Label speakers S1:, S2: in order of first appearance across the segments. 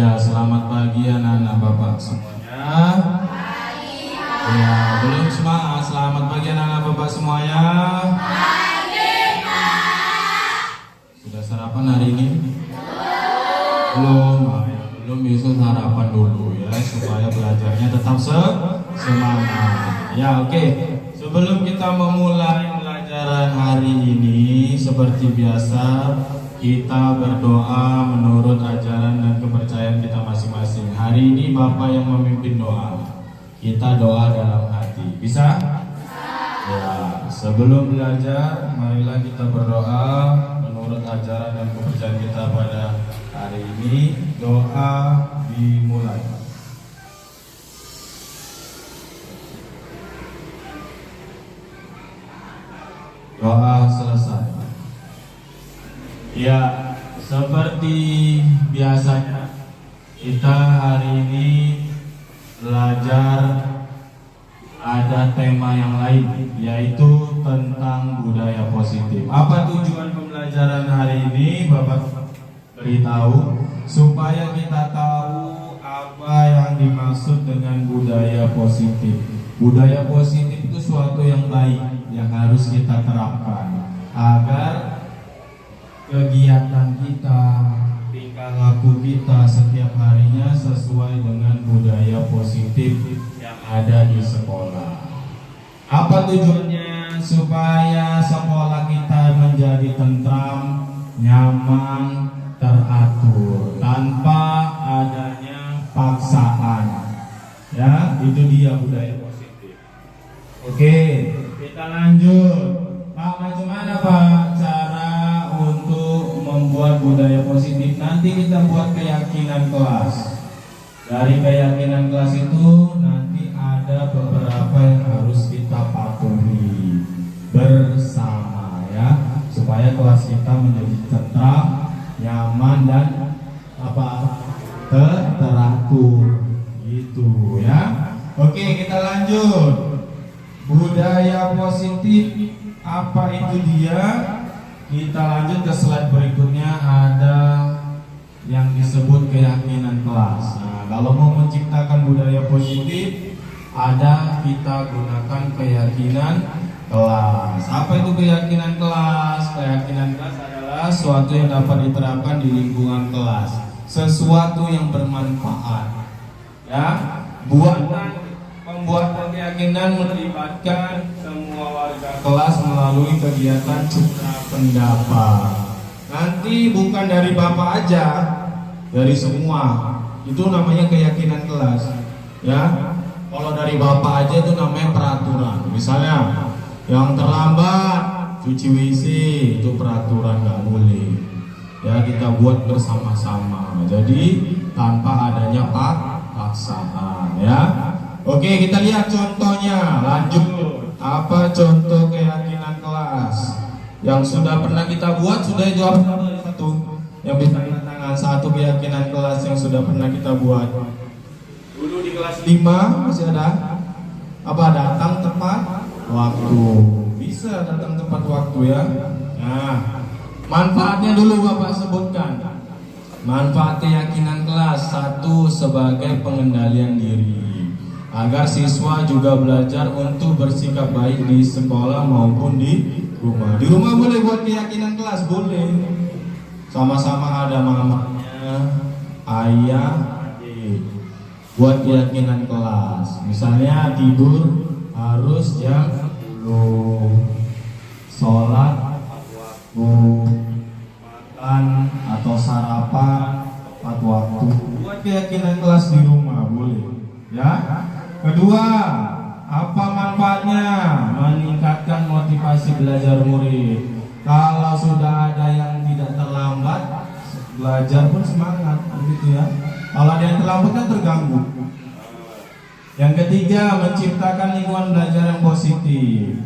S1: Ya, selamat pagi anak-anak Bapak semuanya. Ya, belum semangat. Selamat pagi anak-anak Bapak semuanya. Sudah sarapan hari ini? Belum. Belum, besok sarapan dulu ya, supaya belajarnya tetap semangat. Ya, oke. Sebelum kita memulai pelajaran hari ini, seperti biasa kita berdoa menurut ajaran dan kepercayaan kita masing-masing. Hari ini Bapak yang memimpin doa. Kita doa dalam hati. Bisa? Ya, sebelum belajar, marilah kita berdoa menurut ajaran dan kepercayaan kita pada hari ini. Doa dimulai. Doa selesai. Ya, seperti biasanya kita hari ini belajar ada tema yang lain, yaitu tentang budaya positif. Apa tujuan pembelajaran hari ini? Bapak beritahu supaya kita tahu apa yang dimaksud dengan budaya positif. Budaya positif itu suatu yang baik yang harus kita terapkan agar kegiatan kita, tingkah laku kita setiap harinya sesuai dengan budaya positif yang ada di sekolah. Apa tujuannya? Supaya sekolah kita menjadi tentram, nyaman, teratur, tanpa adanya paksaan. Ya, itu dia budaya positif. Oke, kita lanjut. Pak, bagaimana Pak cara untuk membuat budaya positif? Nanti kita buat keyakinan kelas. Dari keyakinan kelas itu nanti ada beberapa yang harus kita patuhi bersama ya, supaya kelas kita menjadi tentram, nyaman dan teratur gitu ya. Oke, kita lanjut. Budaya positif apa itu dia? Kita lanjut ke slide berikutnya, ada yang disebut keyakinan kelas. Nah, kalau mau menciptakan budaya positif, ada kita gunakan keyakinan kelas. Apa itu keyakinan kelas? Keyakinan kelas adalah sesuatu yang dapat diterapkan di lingkungan kelas, sesuatu yang bermanfaat. Ya, pembuatan keyakinan melibatkan semua warga kelas melalui kegiatan cipta pendapat. Nanti bukan dari Bapak aja, dari semua. Itu namanya keyakinan kelas. Ya, kalau dari Bapak aja itu namanya peraturan. Misalnya, yang terlambat cuci WC itu peraturan, nggak boleh. Ya, kita buat bersama-sama. Jadi tanpa adanya paksaan. Ya. Oke, kita lihat contohnya. Lanjut. Apa contoh keyakinan kelas yang sudah pernah kita buat? Sudah jawab satu. Yang bisa angkat tangan, satu keyakinan kelas yang sudah pernah kita buat. Dulu di kelas 5 masih ada apa? Datang tepat waktu. Bisa datang tepat waktu ya. Nah, manfaatnya dulu Bapak sebutkan. Manfaat keyakinan kelas, satu, sebagai pengendalian diri, agar siswa juga belajar untuk bersikap baik di sekolah maupun di rumah. Di rumah boleh buat keyakinan kelas, boleh. Sama-sama ada mamanya, ayah, adik. Buat keyakinan kelas. Misalnya tidur harus jam 10, sholat waktu, makan atau sarapan tepat waktu. Buat keyakinan kelas di rumah boleh. Ya. Kedua, apa manfaatnya? Meningkatkan motivasi belajar murid. Kalau sudah ada yang tidak terlambat, belajar pun semangat, begitu ya. Kalau ada yang terlambat kan terganggu. Yang ketiga, menciptakan lingkungan belajar yang positif.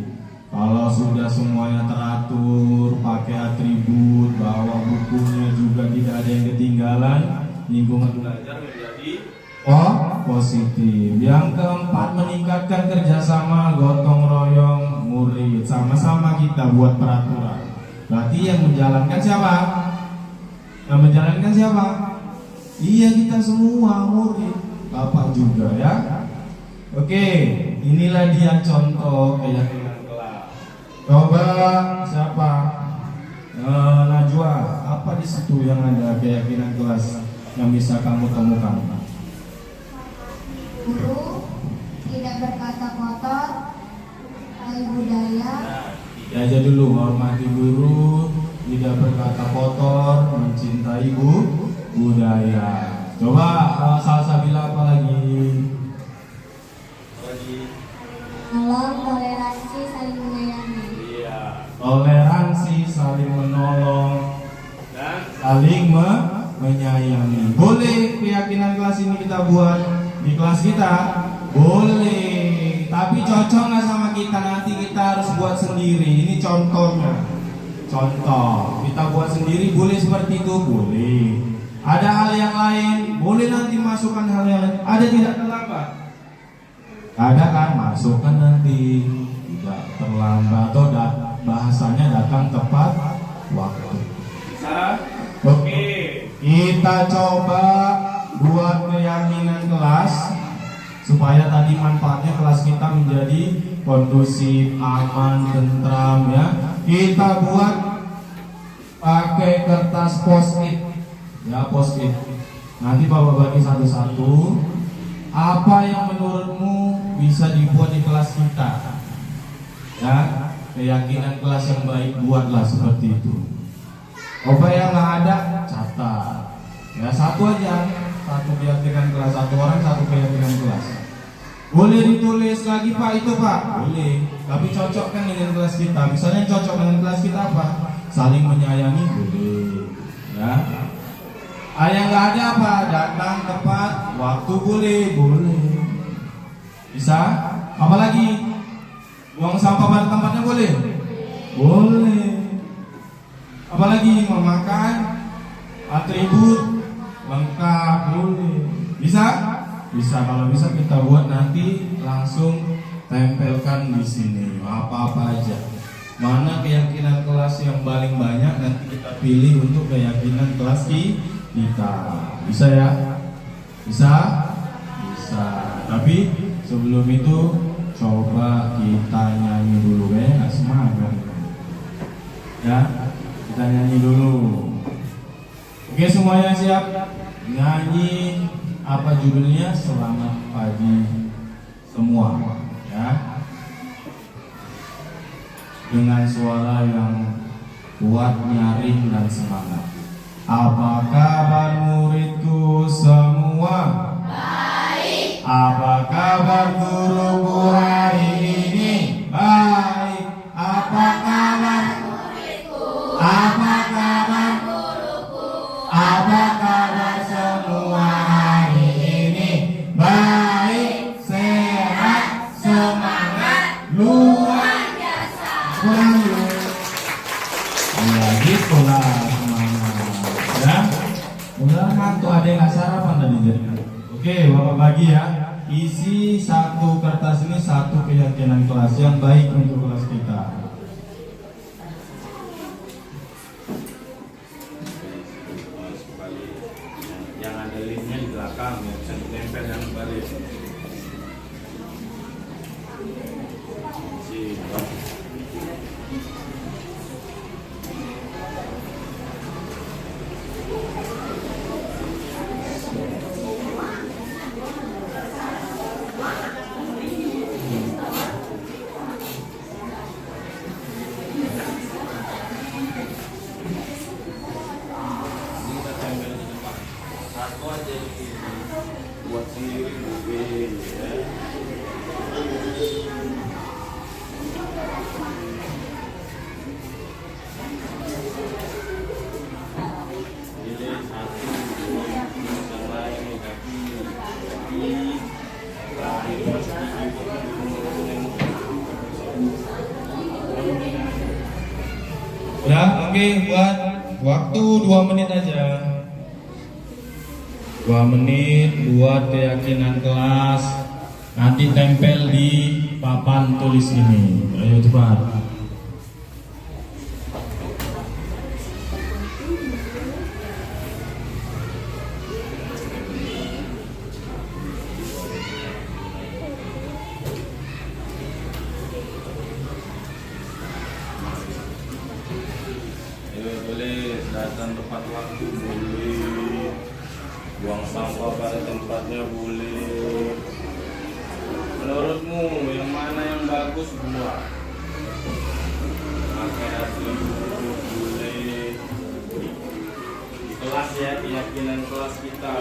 S1: Kalau sudah semuanya teratur, pakai atribut, bawa bukunya juga tidak ada yang ketinggalan, lingkungan belajar menjadi positif. Yang keempat, meningkatkan kerjasama, gotong royong murid. Sama-sama kita buat peraturan. Berarti yang menjalankan siapa? Yang menjalankan siapa? Iya, kita semua murid, Bapak juga ya. Oke, inilah dia contoh keyakinan kelas. Coba siapa? Najwa, apa di situ yang ada keyakinan kelas yang bisa kamu temukan?
S2: Guru tidak berkata kotor, budaya.
S1: Ya aja dulu, hormati guru, tidak berkata kotor, mencintai budaya. Coba Salsabila apa lagi?
S2: Tolong, toleransi, saling menyayangi.
S1: Iya, toleransi, saling menolong, dan saling menyayangi. Boleh keyakinan kelas ini kita buat di kelas kita? Boleh. Tapi cocok nggak sama kita? Nanti kita harus buat sendiri. Ini contohnya. Contoh, kita buat sendiri boleh seperti itu? Boleh. Ada hal yang lain? Boleh nanti masukkan hal yang lain. Ada tidak terlambat? Ada kan? Masukkan nanti. Tidak terlambat atau bahasanya datang tepat waktu. Bisa? Oke. Kita coba buat keyakinan kelas supaya tadi manfaatnya kelas kita menjadi kondusif, aman, tentram ya. Kita buat pakai kertas post-it ya, post-it. Nanti Bapak bagi satu-satu. Apa yang menurutmu bisa dibuat di kelas kita? Ya, keyakinan kelas yang baik buatlah seperti itu. Coba yang nggak ada catat. Ya satu aja, satu keyakinan kelas, satu orang satu keyakinan kelas. Boleh ditulis lagi Pak itu Pak? Boleh. Tapi cocokkan dengan kelas kita. Misalnya cocok dengan kelas kita apa? Saling menyayangi boleh. Ya. Yang nggak ada apa? Datang tepat waktu boleh. Bisa? Apalagi? Buang sampah pada tempatnya boleh? Boleh. Apalagi memakan atribut lengkap boleh. Bisa? Bisa. Kalau bisa kita buat nanti langsung tempelkan di sini. Apa-apa aja. Mana keyakinan kelas yang paling banyak nanti kita pilih untuk keyakinan kelas kita. Bisa ya? Bisa? Bisa. Tapi sebelum itu coba kita nyanyi dulu ya, nggak semangat. Ya, kita nyanyi dulu. Oke semuanya siap? Nyanyi apa judulnya? Selamat pagi semua ya. Dengan suara yang kuat, nyaring dan semangat. Apa kabar muridku semua? Baik. Apa kabar guruku hari ini? Baik. Apa kabar muridku? Apa kabar guruku? Apa kabar semua hari ini? Baik, sehat, semangat, luar biasa. Kurang yuk. Ya gitulah semangat. Ya, udah ngantuk, ada yang nggak sarapan tadi jadi. Oke, Bapak bagi ya. Isi satu kertas ini satu keyakinan kelas yang baik untuk kelas kita. Yang ada linknya di belakang, yang bisa ditempel yang balik. Buat sendiri mungkin ya. Jadi satu, dua, yang lain kaki, terakhir ya, oke, buat waktu 2 menit aja. 2 menit buat keyakinan kelas. Nanti tempel di papan tulis ini. Ayo cepat. ya keyakinan kelas kita.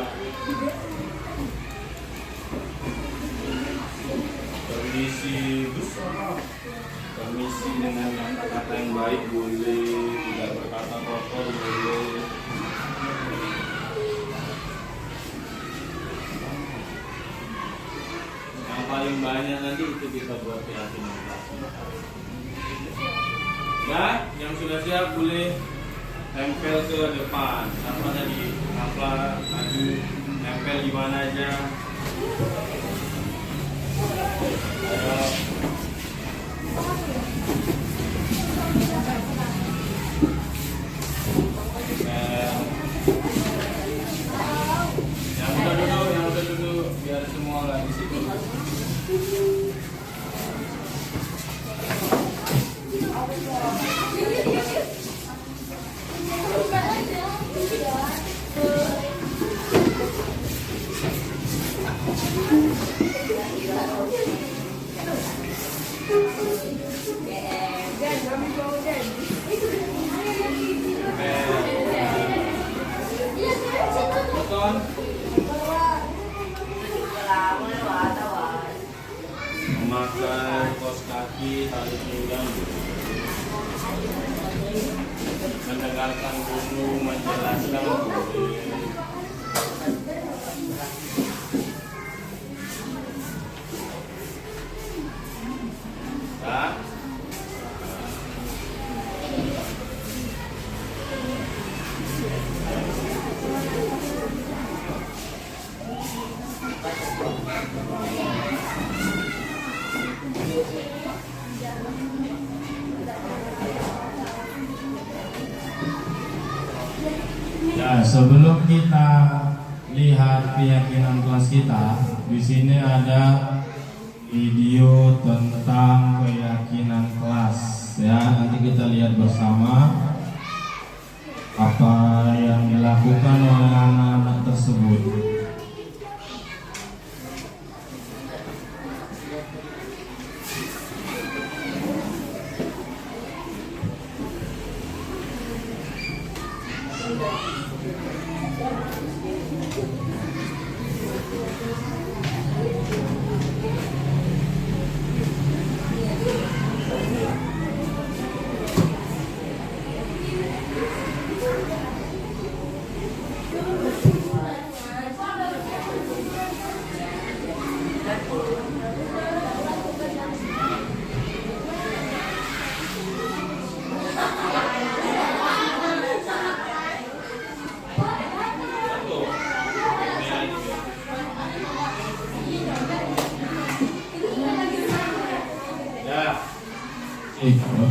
S1: Permisi besar, permisi dengan kata-kata yang baik boleh, tidak berkata kotor boleh. Yang paling banyak nanti itu kita buat keyakinan kelas. Ya, yang sudah siap boleh tempel ke depan. Apa tadi? Apa maju? Tempel di mana aja? Ayo. Yang udah duduk, biar semua lah di situ. Memakai kos kaki, tali pinggang, mendengarkan guru menjelaskan ya.
S3: Ya, sebelum kita lihat keyakinan kelas kita, di sini ada video tentang keyakinan kelas. Ya, nanti kita lihat bersama apa yang dilakukan oleh anak-anak tersebut.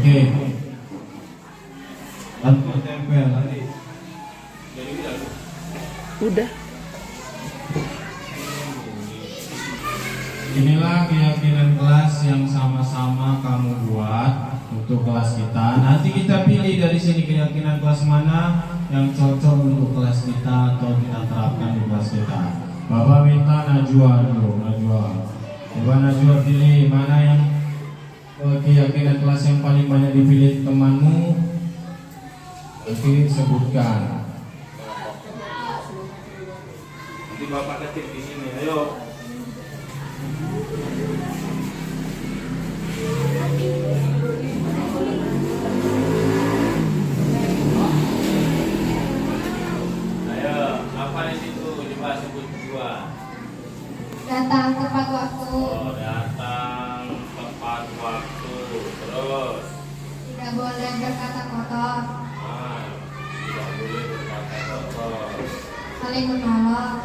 S3: Oke. Lalu tempel nanti.
S4: Udah.
S3: Inilah keyakinan kelas yang sama-sama kamu buat untuk kelas kita. Nanti kita pilih dari sini keyakinan kelas mana yang cocok untuk kelas kita atau kita terapkan di kelas kita. Bapak minta Najwa dulu, Najwa. Coba Najwa pilih mana yang keyakinan kelas yang paling banyak dipilih temanmu. Oke, sebutkan.
S1: Nanti Bapak ketik di sini. Ayo. Ayo, apa di situ? Coba sebut dua.
S2: Datang tepat waktu.
S1: Oh, datang tepat waktu. Terus.
S2: Tidak boleh berkata kotor.
S1: Tidak boleh berkata kotor.
S2: Saling menolong.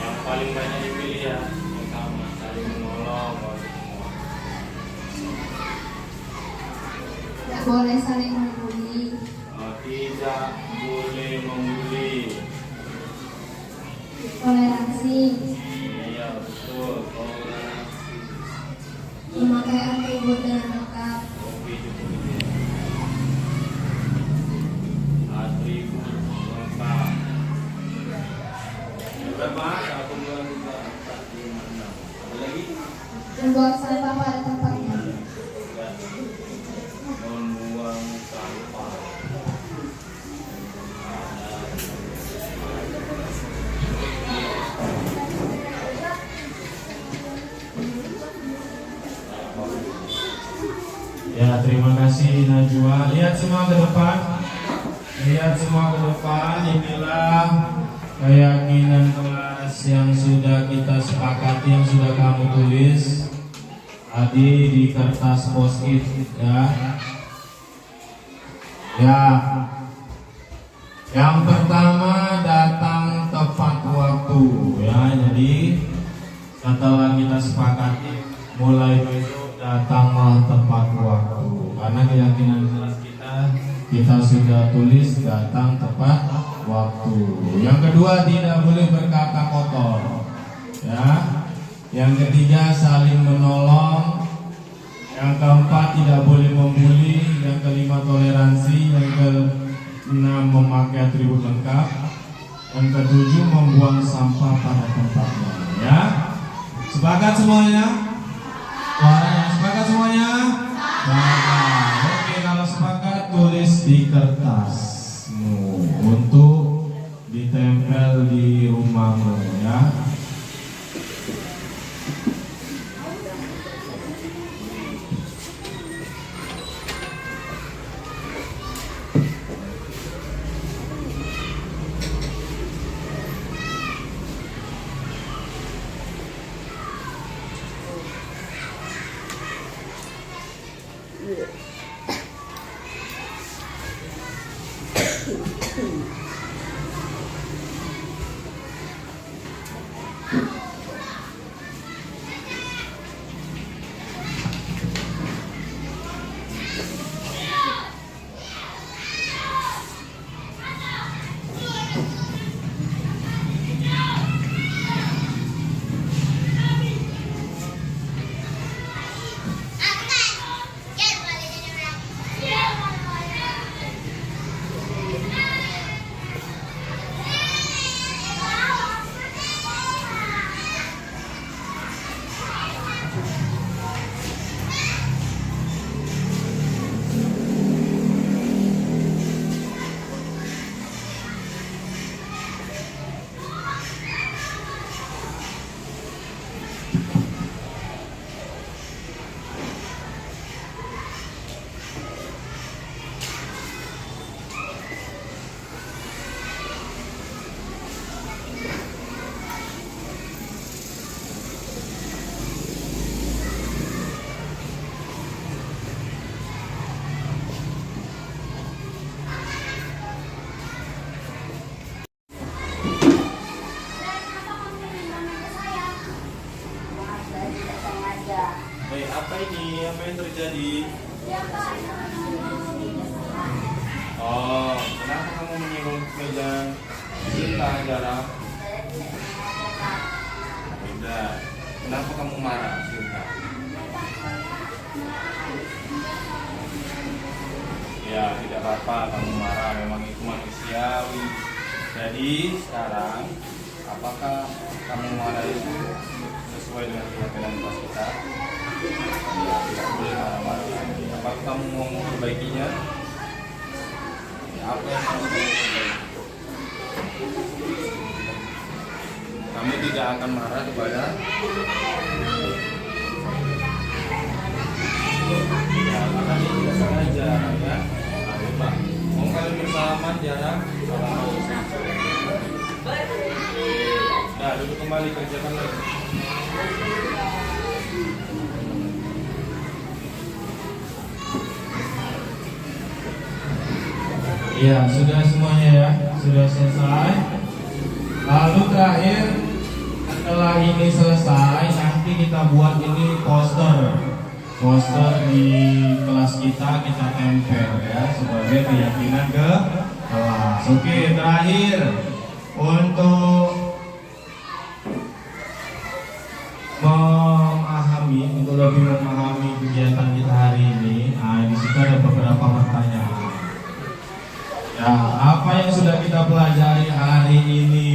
S1: Yang paling banyak dipilih ya, yang sama, saling menolong semua.
S2: Tidak boleh saling membuli.
S1: Tidak boleh membuli.
S2: Toleransi.
S1: Iya betul, toleransi.
S2: Memakai atribut dengan lengkap.
S1: Kopi cukup ini. Atribut lengkap. Berapa? 1, 2, 3, 4, 5, 6. Ada lagi?
S2: Membuang sampah pada tempatnya.
S1: Membuang sampah.
S3: Siti Najwa. Lihat semua ke depan. Lihat semua ke depan. Inilah keyakinan kelas yang sudah kita sepakati, yang sudah kamu tulis tadi di kertas post-it ya. Ya. Yang pertama, datang tepat waktu ya. Jadi setelah kita sepakati mulai besok datanglah tepat waktu, karena keyakinan kelas kita sudah tulis datang tepat waktu. Yang kedua, tidak boleh berkata kotor ya. Yang ketiga, saling menolong. Yang keempat, tidak boleh membuli. Yang kelima, toleransi. Yang keenam, memakai atribut lengkap. Yang ketujuh, membuang sampah pada tempatnya ya. Sepakat semuanya? Suaranya sepakat semuanya? Nah, oke, kalau sepakat tulis di kertasmu untuk ditempel di rumahmu ya. Apa ini? Apa yang terjadi? Oh, kenapa kamu menyinggung meja Sinta, Zara? Tidak. Kenapa kamu marah, Sinta? Ya, tidak apa-apa kamu marah, memang itu manusiawi. Jadi sekarang, apakah kamu marah itu sesuai dengan keyakinan kelas kita? Ya, tidak boleh marah-marah lagi. Apakah kamu mau memperbaikinya? Ya, apa yang kamu mau perbaiki? Kamu tidak akan marah kepada? Ya, karena ini tidak sengaja ya. Coba, mau kalian bersalaman jarang? Nah, duduk kembali, kerjakan lagi. Ya, sudah semuanya ya, sudah selesai. Lalu terakhir, setelah ini selesai, nanti kita buat ini poster di kelas kita tempel ya, sebagai keyakinan ke kelas. Oke, terakhir untuk untuk lebih memahami kegiatan kita hari ini. Nah, di situ ada beberapa pertanyaan. Ya, apa yang sudah kita pelajari hari ini?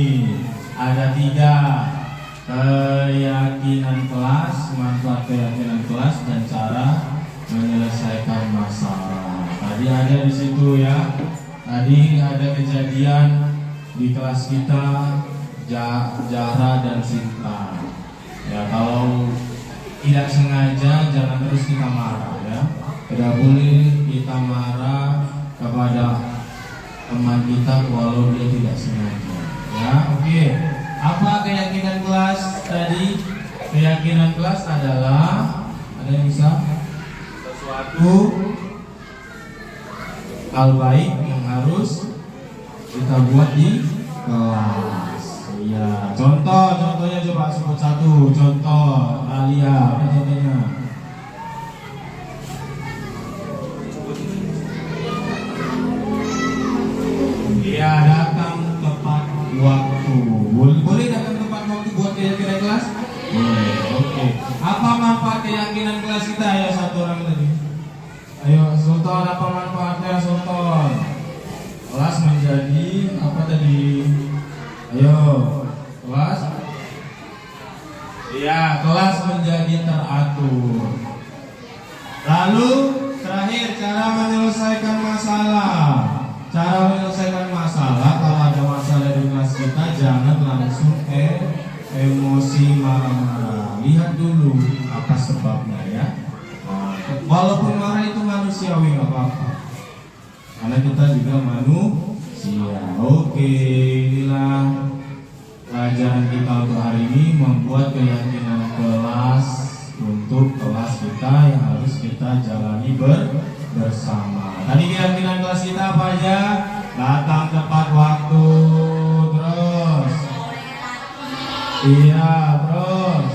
S3: Ada 3: keyakinan kelas, manfaat keyakinan kelas, dan cara menyelesaikan masalah. Tadi ada di situ ya. Tadi ada kejadian di kelas kita, Zahra dan Sinta. Ya, kalau tidak sengaja jangan terus kita marah ya. Tidak boleh kita marah kepada teman kita walau dia tidak sengaja. Ya, oke. Apa keyakinan kelas tadi? Keyakinan kelas adalah ada yang bisa sesuatu hal baik yang harus kita buat di kelas. Iya. Contohnya coba sebut satu. Contoh Alia, apa contohnya? Iya, datang tepat waktu. Boleh datang tepat waktu buat keyakinan kelas? Boleh. Oke. Apa manfaat keyakinan kelas kita? Ya, satu orang tadi. Ayo, Sultan, apa manfaatnya Sultan? Kelas menjadi apa tadi? Ayo, kelas. Iya, kelas menjadi teratur. Lalu terakhir, cara menyelesaikan masalah. Cara menyelesaikan masalah, kalau ada masalah di kelas kita, jangan langsung emosi marah-marah. Lihat dulu apa sebabnya ya. Walaupun marah itu manusiawi, nggak apa-apa. Karena kita juga manusia. Oke, inilah pelajaran kita untuk hari ini, membuat keyakinan kelas untuk kelas kita yang harus kita jalani bersama. Tadi keyakinan kelas kita apa aja? Datang tepat waktu, terus. Iya, terus.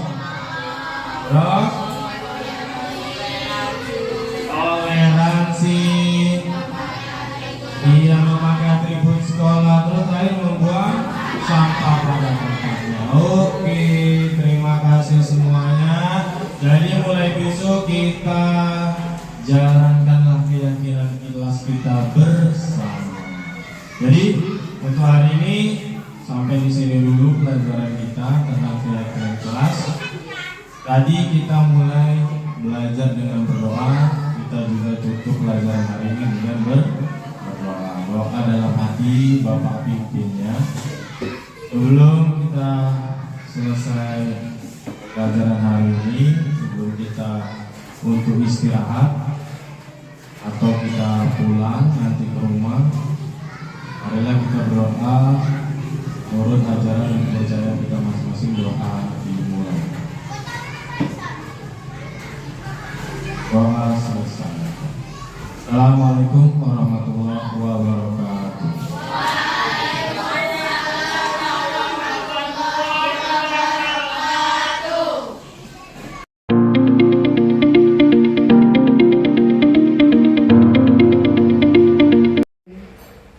S3: Toleransi. Iya, memakai atribut sekolah. Terus terakhir membuang sampah pada tempatnya. Oke, terima kasih semuanya. Jadi mulai besok kita jalankanlah keyakinan kelas kita bersama. Jadi untuk hari ini sampai di sini dulu pelajaran kita tentang keyakinan kelas. Tadi kita mulai belajar dengan berdoa. Kita juga tutup pelajaran hari ini dengan berdoa. Doa dalam hati Bapak pimpinnya. Sebelum kita selesai pelajaran hari ini, sebelum kita untuk istirahat atau kita pulang nanti ke rumah, marilah kita berdoa menurut ajaran dan kepercayaan kita masing-masing. Doa dimulai. Doa selesai. Assalamualaikum warahmatullahi wabarakatuh.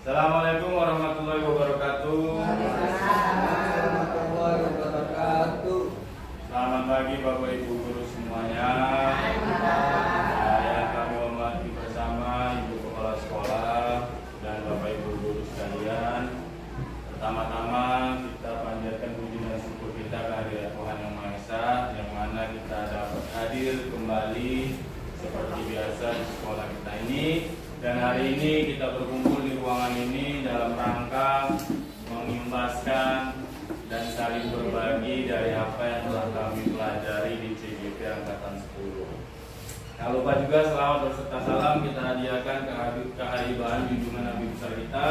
S1: Assalamualaikum warahmatullahi wabarakatuh. Selamat pagi Bapak Ibu guru semuanya. Yang kami hormati bersama Ibu Kepala Sekolah dan Bapak Ibu guru sekalian. Pertama-tama kita panjatkan puji dan syukur kita kehadirat Tuhan Yang Maha Esa, yang mana kita dapat hadir kembali seperti biasa di sekolah kita ini. Dan hari ini kita berkumpul di ruangan ini dalam rangka mengimbaskan dan saling berbagi dari apa yang telah kami pelajari di CGP Angkatan 10. Jangan lupa juga selawat berserta salam kita hadiahkan kehadiran junjungan Nabi besar kita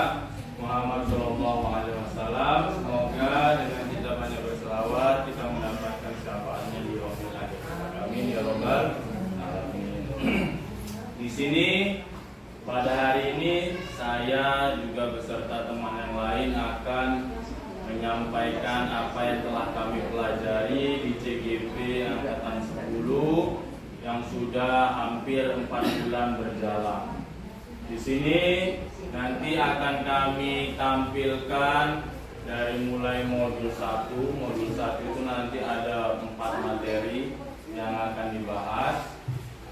S1: Muhammad SAW. Semoga dengan kita banyak berselawat kita mendapatkan syafaatnya di yaumil akhir. Amin ya rabbal alamin. Di sini pada hari ini saya juga beserta teman yang lain akan menyampaikan apa yang telah kami pelajari di CGP Angkatan 10 yang sudah hampir 4 bulan berjalan. Di sini nanti akan kami tampilkan dari mulai modul 1. Modul 1 itu nanti ada 4 materi yang akan dibahas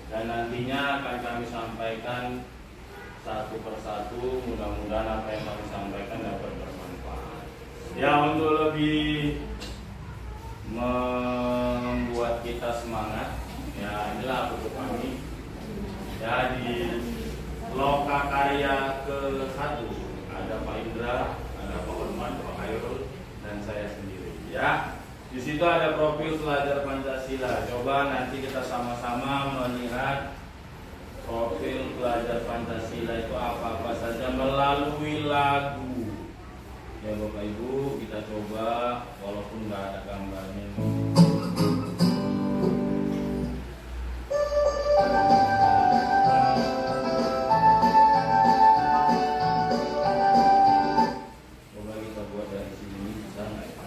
S1: dan nantinya akan kami sampaikan satu persatu. Mudah-mudahan apa yang kami sampaikan dapat bermanfaat. Ya, untuk lebih membuat kita semangat, ya inilah untuk kami. Ya, di Loka Karya ke-1 ada Pak Indra, ada Pak Orman, Pak Khairul, dan saya sendiri. Ya, di situ ada profil pelajar Pancasila. Coba nanti kita sama-sama melihat
S4: profil pelajar Pancasila itu apa-apa saja melalui lagu. Ya Bapak Ibu, kita coba walaupun nggak ada gambarnya. Coba kita buat dari sini, bisa nggak ya?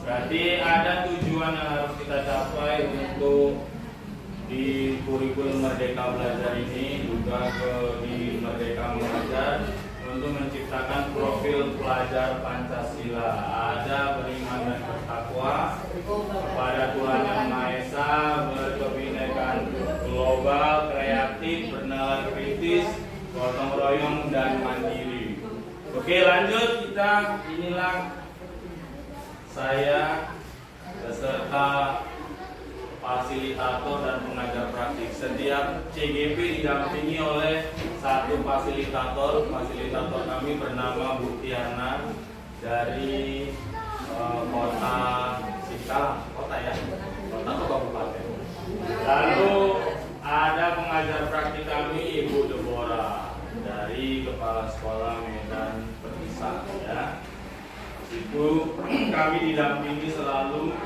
S4: Berarti ada tujuan yang harus kita capai untuk di kurikulum Merdeka Belajar ini, juga di Merdeka Mengajar, untuk menciptakan profil pelajar Pancasila. Ada beriman dan bertakwa kepada Tuhan Yang Maha Esa, berkebinekaan global, kreatif, bernalar kritis, gotong royong dan mandiri. Oke, lanjut kita. Inilah saya beserta fasilitator dan pengajar praktik. Setiap CGP didampingi oleh satu fasilitator. Fasilitator kami bernama Bu Tiana dari kota Sikalang, kota ya, kota atau kabupaten. Lalu ada pengajar praktik kami Ibu Deborah dari Kepala Sekolah Medan Perpisahan ya. Itu kami didampingi selalu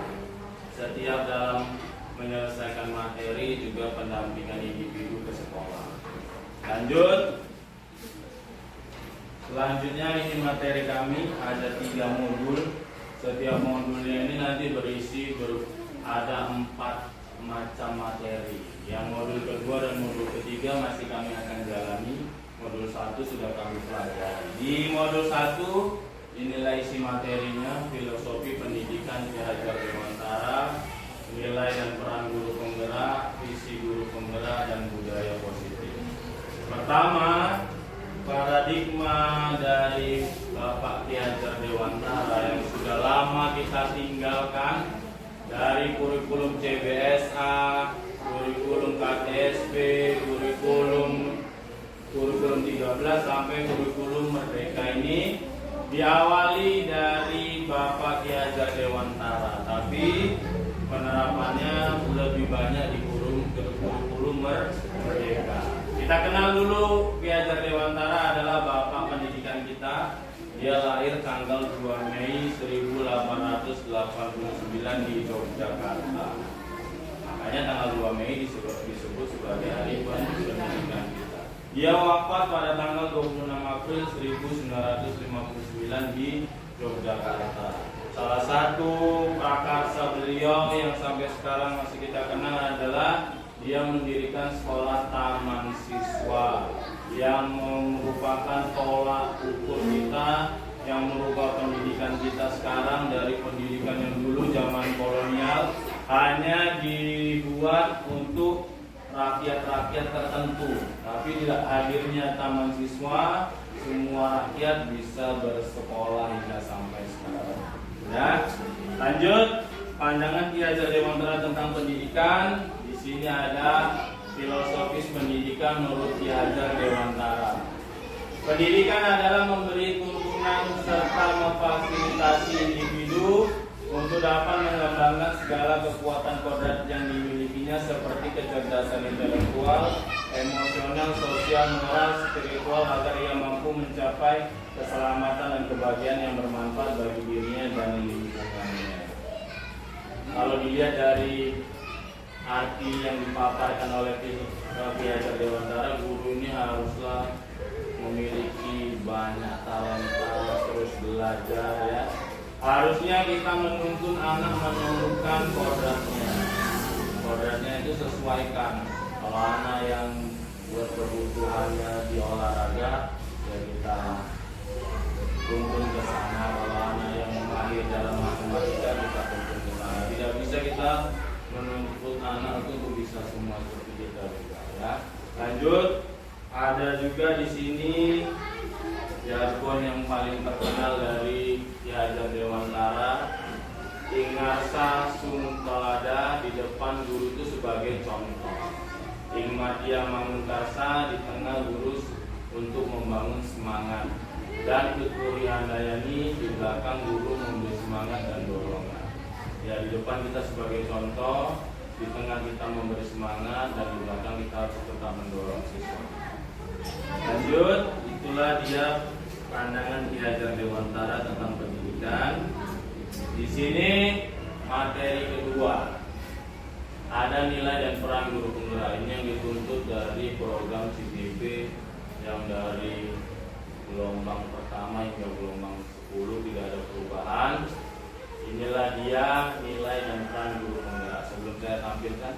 S4: setiap dalam menyelesaikan materi, juga pendampingan individu ke sekolah. Lanjut. Selanjutnya ini materi kami ada 3 modul. Setiap modulnya ini nanti berisi ada 4 macam materi. Yang modul kedua dan modul ketiga masih kami akan jalani. Modul 1 sudah kami pelajari. Di modul 1 inilah isi materinya: filosofi pendidikan Ki Hajar Dewantara, nilai dan peran guru penggerak, visi guru penggerak, dan budaya positif. Pertama, paradigma dari Bapak Ki Hajar Dewantara yang sudah lama kita tinggalkan, dari kurikulum CBSA, kurikulum KTSP, kurikulum 13 sampai kurikulum Merdeka ini diawali dari Bapak Ki Hajar Dewantara, tapi penerapannya lebih banyak di kurikulum Merdeka. Kita kenal dulu, Ki Hajar Dewantara adalah Bapak pendidikan kita. Dia lahir tanggal 2 Mei 1889 di Yogyakarta. Makanya tanggal 2 Mei disebut sebagai hari pendidikan kita. Dia wafat pada tanggal 26 April 1959 di Yogyakarta. Salah satu prakarsa beliau yang sampai sekarang masih kita kenal adalah dia mendirikan sekolah taman siswa yang merupakan tolak ukur kita, yang merubah pendidikan kita sekarang dari pendidikan yang dulu zaman kolonial hanya dibuat untuk rakyat-rakyat tertentu, tapi tidak hadirnya taman siswa, semua rakyat bisa bersekolah hingga sampai sekarang. Ya, lanjut pandangan Ki Hajar Dewantara tentang pendidikan. Di sini ada filosofis pendidikan menurut Ki Hajar Dewantara. Pendidikan adalah memberi tuntunan serta memfasilitasi individu untuk dapat mengembangkan segala kekuatan kodrat yang dimilikinya seperti kecerdasan intelektual, emosional, sosial, moral, spiritual agar ia mampu mencapai keselamatan dan kebahagiaan yang bermanfaat bagi dirinya dan lingkungannya. Kalau dilihat dari arti yang dipaparkan oleh Ki Hajar Dewantara, guru ini haruslah memiliki banyak talenta, terus belajar ya. Harusnya kita menuntun anak menumbuhkan kodratnya. Kodratnya itu sesuaikan. Kalau anak yang buat kebutuhannya di olahraga, ya kita tuntun ke sana. Kalau anak yang mahir dalam matematika, kita tuntun ke sana. Tidak bisa kita menuntut anak untuk bisa semua seperti kita juga ya. Lanjut, ada juga di sini jargon yang paling terkenal dari Ki Hajar Dewantara, Ingarsa Sungkalada, di depan guru itu sebagai contoh. Ingmadia Mangunkarsa, di tengah guru untuk membangun semangat. Dan Tuturi Handayani, di belakang guru memberi semangat dan dorongan. Ya, di depan kita sebagai contoh, di tengah kita memberi semangat, dan di belakang kita harus tetap mendorong siswa. Lanjut, itulah dia pandangan Ki Hajar Dewantara tentang pendidikan. Di sini materi kedua, ada nilai dan peran guru penggerak. Ini yang dituntut dari program CTP yang dari gelombang pertama hingga gelombang 10 tidak ada perubahan. Inilah dia nilai dan peran guru penggerak. Sebelum saya tampilkan,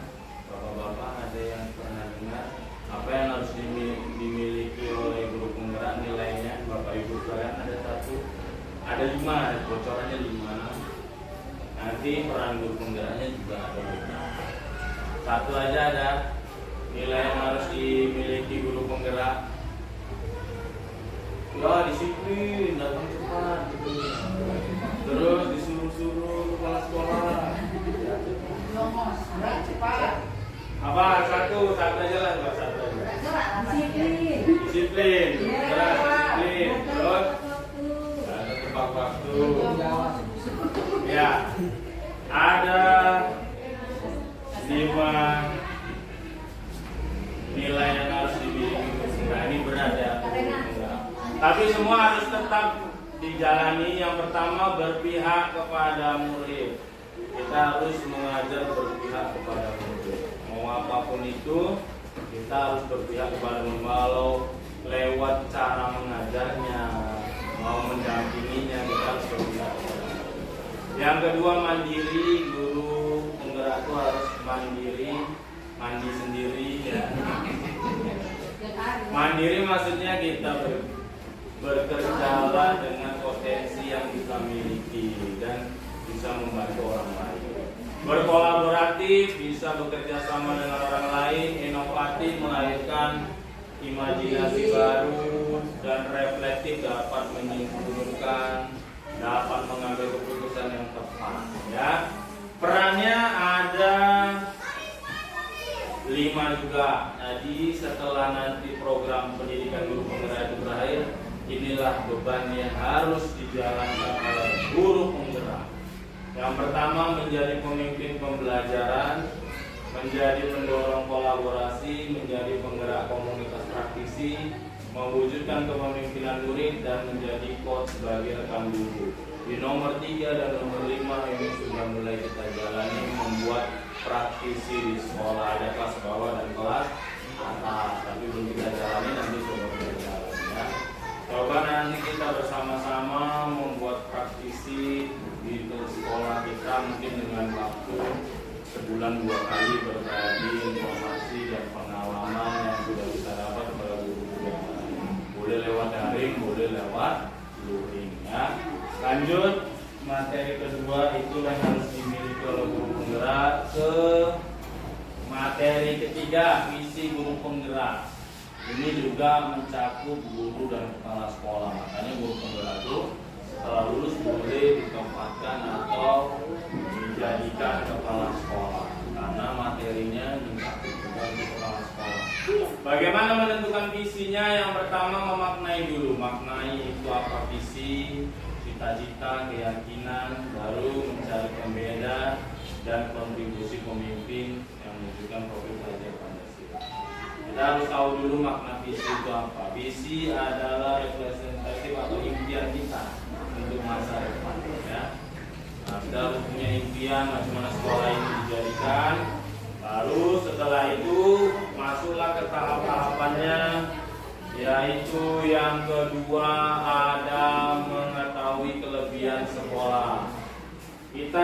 S4: bapak-bapak ada yang pernah dengar apa yang harus dimiliki oleh guru penggerak? Nilainya bapak ibu sekalian ada 1, ada 5, bocorannya 5. Nanti peran guru penggeraknya juga ada 5. 1 aja ada nilai yang harus dimiliki guru penggerak. Ya, disiplin, datang cepat gitu. Terus disuruh-suruh kepala sekolah. Cepat. Apa? Satu aja lah, Mbak. 1 aja. Disiplin. Disiplin. Terus ada tepat waktu. Ya. Ada 5 nilai yang harus dimiliki. Nah, ini berat ya. Tapi semua harus tetap dijalani. Yang pertama, berpihak kepada murid. Kita harus mengajar berpihak kepada murid. Mau apapun itu, kita harus berpihak kepada murid. Kalau lewat cara mengajarnya, mau mendampinginya, kita harus berpihak kepada murid. Yang kedua, mandiri. Guru penggerak itu harus mandiri, mandi sendiri ya. Mandiri maksudnya kita bekerjalah dengan potensi yang kita miliki dan bisa membantu orang lain. Berkolaboratif, bisa bekerja sama dengan orang lain, inovatif, melahirkan imajinasi baru, dan reflektif, dapat menyimpulkan, dapat mengambil keputusan yang tepat. Ya, perannya ada 5 juga. Jadi setelah nanti program pendidikan guru penggerak itu berakhir, inilah beban yang harus dijalankan oleh guru penggerak. Yang pertama, menjadi pemimpin pembelajaran, menjadi pendorong kolaborasi, menjadi penggerak komunitas praktisi, mewujudkan kepemimpinan murid, dan menjadi coach sebagai rekan guru. Di nomor 3 dan nomor 5 ini sudah mulai kita jalani, membuat praktisi di sekolah. Ada kelas bawah dan kelas atas, tapi belum kita jalani, nanti coba kita jalan ya. Coba nanti kita bersama-sama membuat praktisi di sekolah kita, mungkin dengan waktu sebulan 2 kali, berbagi informasi dan pengalaman yang sudah kita dapat kepada guru-guru yang lain. Boleh lewat daring, boleh lewat luring ya. Lanjut, materi kedua, itulah yang harus dimiliki oleh guru penggerak. Ke materi ketiga, visi guru penggerak. Ini juga mencakup guru dan kepala sekolah. Makanya guru penggerak itu setelah lulus boleh ditempatkan atau dijadikan kepala sekolah, karena materinya mencakup juga di kepala sekolah. pertama memaknai dulu, maknai itu apa visi, cita-cita, keyakinan, baru mencari pembeda dan kontribusi pemimpin yang menunjukkan profil pelajar Pancasila. Kita harus tahu dulu makna visi itu apa. Visi adalah representatif atau impian kita untuk masa depan, ya. Nah, kita harus punya impian bagaimana sekolah ini dijadikan. Lalu setelah itu masuklah ke tahap-tahapannya, yaitu yang kedua ada mengetahui kelebihan sekolah. Kita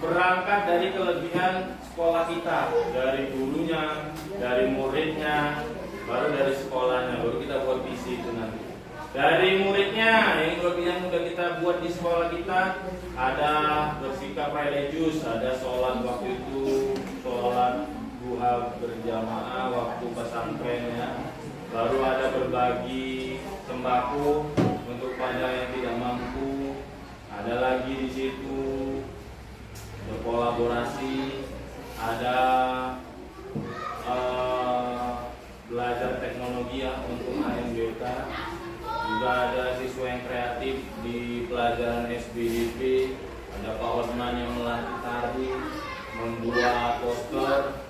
S4: berangkat dari kelebihan sekolah kita, dari gurunya, dari muridnya, baru dari sekolahnya, baru kita buat visi itu nanti. Dari muridnya, yang kelebihan udah kita buat di sekolah kita, ada bersikap religius, ada sholat waktu itu, sholat duha berjamaah waktu pesantrennya, baru ada berbagi sembako untuk pada yang tidak mampu, ada lagi di situ berkolaborasi, ada belajar teknologi ya untuk AMBK. Juga ada siswa yang kreatif di pelajaran SBDP, ada Pak Osman yang melatih tari, membuat poster,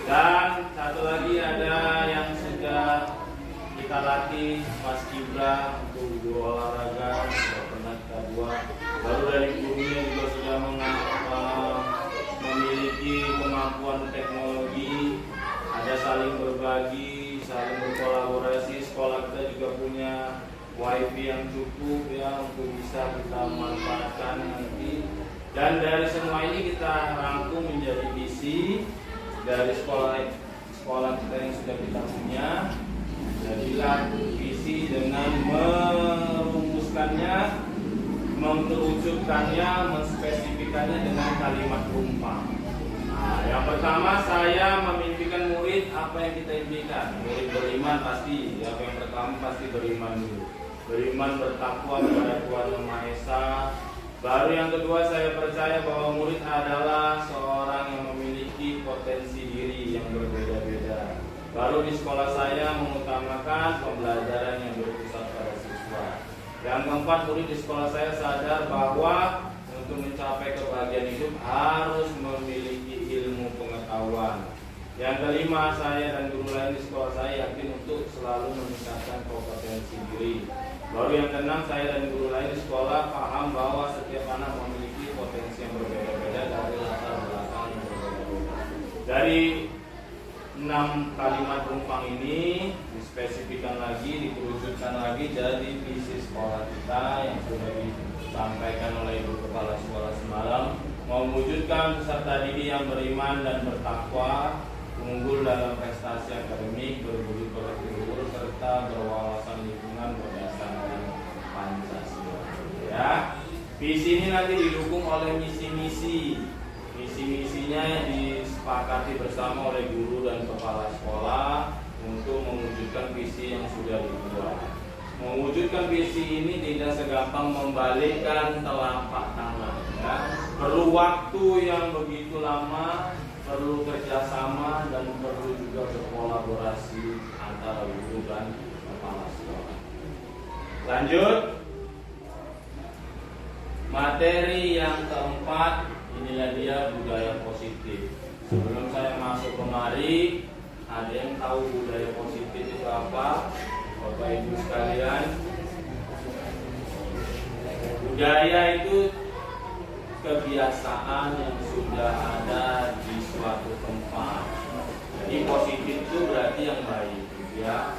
S4: dan satu lagi ada yang sudah kita latih Mas Kibra untuk guru olahraga, sudah pernah kita buat. Baru dari gurunya juga sudah memiliki kemampuan teknologi, ada saling berbagi, saling berkolaborasi. Sekolah kita juga punya wifi yang cukup ya untuk bisa kita manfaatkan nanti. Dan dari semua ini kita rangkum menjadi visi dari sekolah kita yang sudah kita punya. Jadilah visi dengan merumuskannya, mengerucutkannya, menspesifikannya dengan kalimat rumpang. Nah, yang pertama saya memimpikan murid apa yang kita impikan. Murid beriman pasti, yang pertama pasti beriman dulu. Beriman bertakwa kepada Tuhan Yang Maha Esa. Baru yang kedua saya percaya bahwa murid adalah seorang yang memiliki potensi diri yang berbeda-beda. Baru di sekolah saya mengutamakan pembelajaran yang berpusat pada siswa. Yang keempat, murid di sekolah saya sadar bahwa untuk mencapai kebahagiaan hidup harus memiliki ilmu pengetahuan. Yang kelima, saya dan guru lain di sekolah saya yakin untuk selalu meningkatkan kompetensi diri. Baru yang keenam, saya dan guru lain di sekolah paham bahwa setiap anak memiliki potensi yang berbeda-beda dari latar belakang yang berbeda-beda. Dari 6 kalimat rumpang ini dispesifikan lagi, dikerucutkan lagi jadi visi sekolah kita yang sudah disampaikan oleh Ibu Kepala Sekolah semalam, mewujudkan peserta didik yang beriman dan bertakwa, unggul dalam prestasi akademik, berbudi pekerti luhur, serta berwawasan lingkungan berdasarkan Pancasila. Ya, visi ini nanti didukung oleh misi-misi. Misi-misinya disepakati bersama oleh guru dan kepala sekolah untuk mewujudkan visi yang sudah dibuat. Mewujudkan visi ini tidak segampang membalikkan telapak tangan, ya. Perlu waktu yang begitu lama, perlu kerjasama dan perlu juga berkolaborasi antara guru dan kepala sekolah. Lanjut, materi yang keempat, inilah dia budaya positif. Sebelum saya masuk kemari, ada yang tahu budaya positif itu apa? Bapak Ibu sekalian, budaya itu kebiasaan yang sudah ada di suatu tempat. Jadi positif itu berarti yang baik, ya.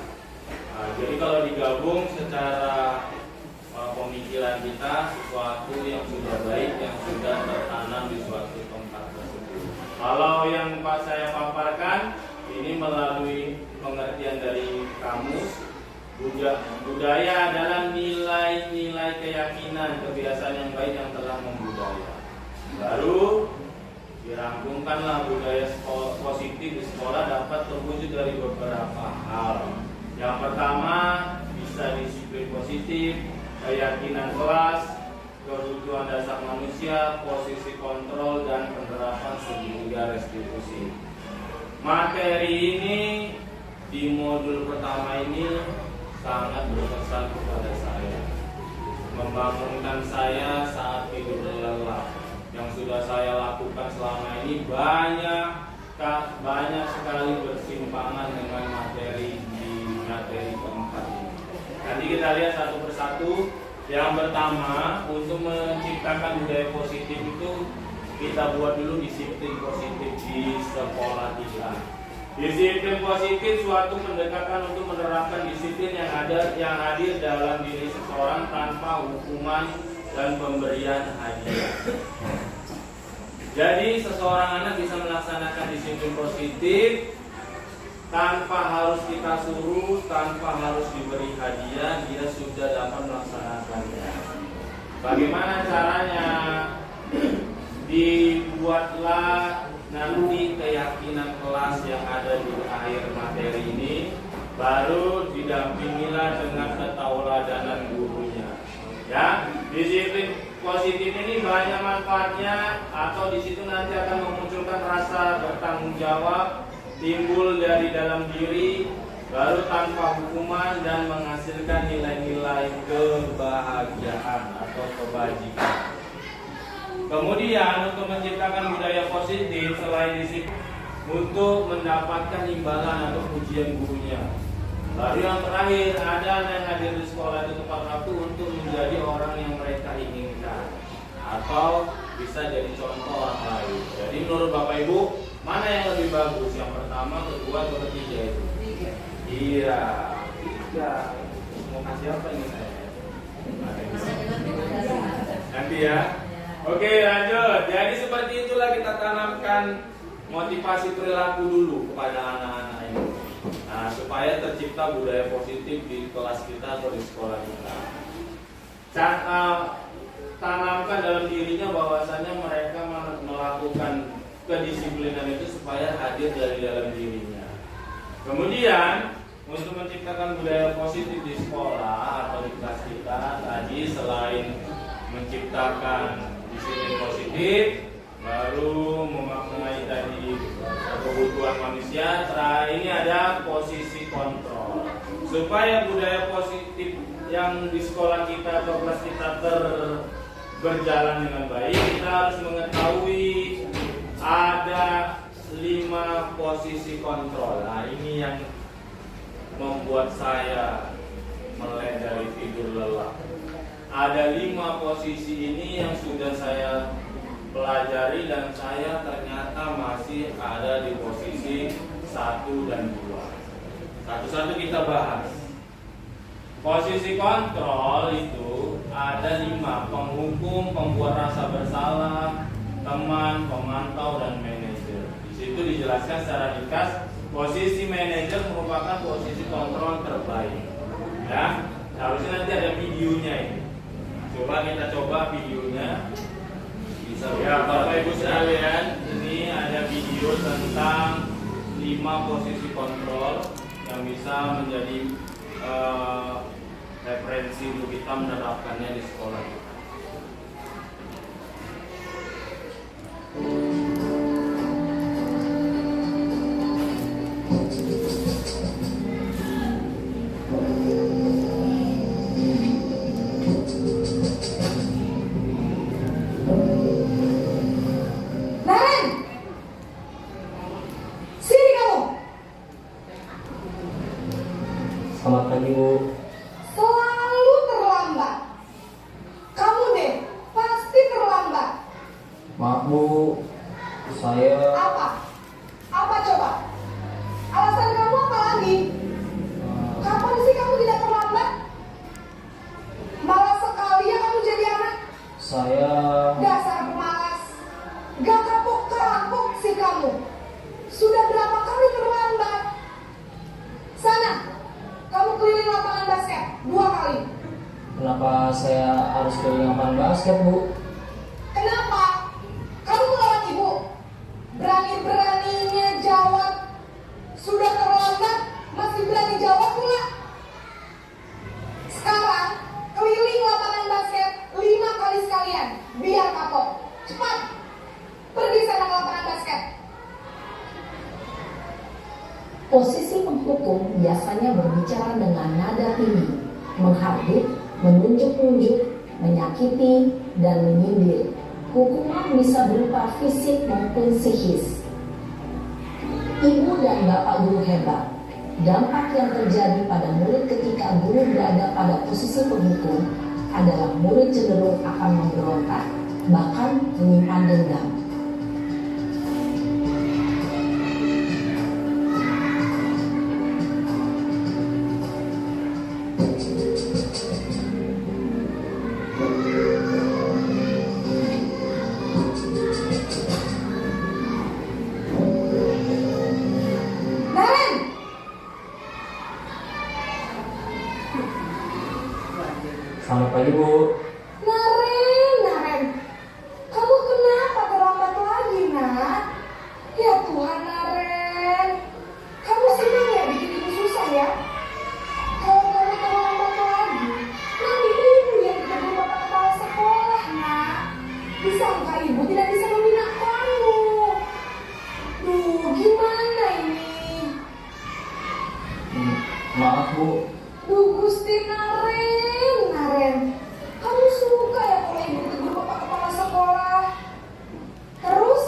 S4: Nah, jadi kalau digabung secara pemikiran kita, sesuatu yang sudah baik, yang sudah tertanam di suatu tempat tersebut. Kalau yang Pak saya paparkan ini melalui pengertian dari kamus, budaya adalah nilai-nilai keyakinan, kebiasaan yang baik yang telah membudaya. Baru dirangkumkanlah budaya positif di sekolah dapat terwujud dari beberapa hal. Yang pertama, bisa disiplin positif, keyakinan kelas, kebutuhan dasar manusia, posisi kontrol, dan penerapan segitiga restitusi. Materi ini di modul pertama ini sangat berkesan kepada saya, membangunkan saya saat tidur lelap. Yang sudah saya lakukan selama ini banyak sekali bersimpangan dengan materi di materi keempat ini. Nanti kita lihat satu persatu. Yang pertama, untuk menciptakan budaya positif itu kita buat dulu disiplin positif di sekolah kita. Disiplin positif suatu pendekatan untuk menerapkan disiplin yang hadir dalam diri seseorang tanpa hukuman dan pemberian hadiah. Jadi seseorang anak bisa melaksanakan disiplin positif tanpa harus kita suruh, tanpa harus diberi hadiah, dia sudah dapat melaksanakannya. Bagaimana caranya? Dibuatlah nanti keyakinan kelas yang ada di akhir materi ini, baru didampingilah dengan ketauladanan gurunya. Ya, disiplin positif ini banyak manfaatnya, atau di situ nanti akan memunculkan rasa bertanggung jawab, timbul dari dalam diri, baru tanpa hukuman dan menghasilkan nilai-nilai kebahagiaan atau kebajikan. Kemudian untuk menciptakan budaya positif selain disiplin, untuk mendapatkan imbalan atau pujian gurunya. Lalu yang terakhir, ada yang hadir di sekolah itu tepat waktu untuk menjadi orang yang mereka inginkan, atau bisa jadi contoh orang lain. Jadi menurut Bapak Ibu, mana yang lebih bagus? Yang pertama, kedua, atau ketiga itu? Iya, tiga. Mau kasih apa ini saya? Nanti ya. Oke, lanjut. Jadi seperti itulah kita tanamkan motivasi perilaku dulu kepada anak-anak ini. Nah, supaya tercipta budaya positif di kelas kita atau di sekolah kita. Tanamkan dalam dirinya bahwasannya mereka melakukan kedisiplinan itu supaya hadir dari dalam dirinya. Kemudian untuk menciptakan budaya positif di sekolah atau di kelas kita tadi, selain menciptakan disiplin positif, baru memaknai tadi kebutuhan manusia, terakhir ini ada posisi kontrol. Supaya budaya positif yang di sekolah kita atau kelas kita berjalan dengan baik, kita harus mengetahui ada 5 posisi kontrol. Nah, ini yang membuat saya melek dari tidur lelap. Ada 5 posisi ini yang sudah saya pelajari dan saya ternyata masih ada di posisi 1 dan 2. Satu-satu kita bahas. Posisi kontrol itu ada 5: penghukum, pembuat rasa bersalah, teman, pemantau, dan manajer. Di situ dijelaskan secara ringkas, posisi manajer merupakan posisi kontrol terbaik. Ya, harusnya nanti ada videonya ini. Coba kita coba videonya. Bisa ya, Bapak Ibu sekalian, ini ada video tentang 5 posisi kontrol yang bisa menjadi referensi untuk kita menerapkannya di sekolah kita.
S5: Selamat pagi, Bu.
S6: Selalu terlambat. Kamu deh, pasti terlambat.
S5: Maaf, Bu. Saya...
S6: Apa? Apa coba? Alasan kamu apa lagi? Kapan sih kamu tidak terlambat? Malas sekali ya kamu jadi anak.
S5: Saya...
S6: Dasar pemalas. Gak kapok-kapok sih kamu. Sudah berapa kali terlambat? Sana, kamu keliling lapangan basket 2 kali.
S5: Kenapa saya harus keliling lapangan basket, Bu?
S6: Kenapa? Kamu melawan ibu. Berani-beraninya jawab. Sudah terlambat, masih berani jawab pula. Sekarang, keliling lapangan basket 5 kali sekalian. Biar kapok. Cepat. Pergi sana ke lapangan basket. Posisi penghukum
S7: penghukum biasanya berbicara dengan nada tinggi, menghardit, menunjuk-nunjuk, menyakiti, dan menyindir. Hukuman bisa berupa fisik maupun psikis. Ibu dan bapak guru hebat. Dampak yang terjadi pada murid ketika guru berada pada posisi penghukum adalah murid cenderung akan memberontak, bahkan menyimpan dendam.
S5: Selamat pagi, Bu.
S6: Naren, kamu kenapa terlambat lagi, nak? Ya Tuhan, Naren, kamu senang ya bikin ibu susah ya? Kalau kamu terlambat lagi, nanti ibu yang ditegur bapak kepala sekolah, nak. Disangka ibu tidak bisa membina kamu. Duh, gimana ini?
S5: Maaf, Bu.
S6: Duh, Gusti Naren, kamu suka ya kalau ibu tegur bapak kepala sekolah? Terus,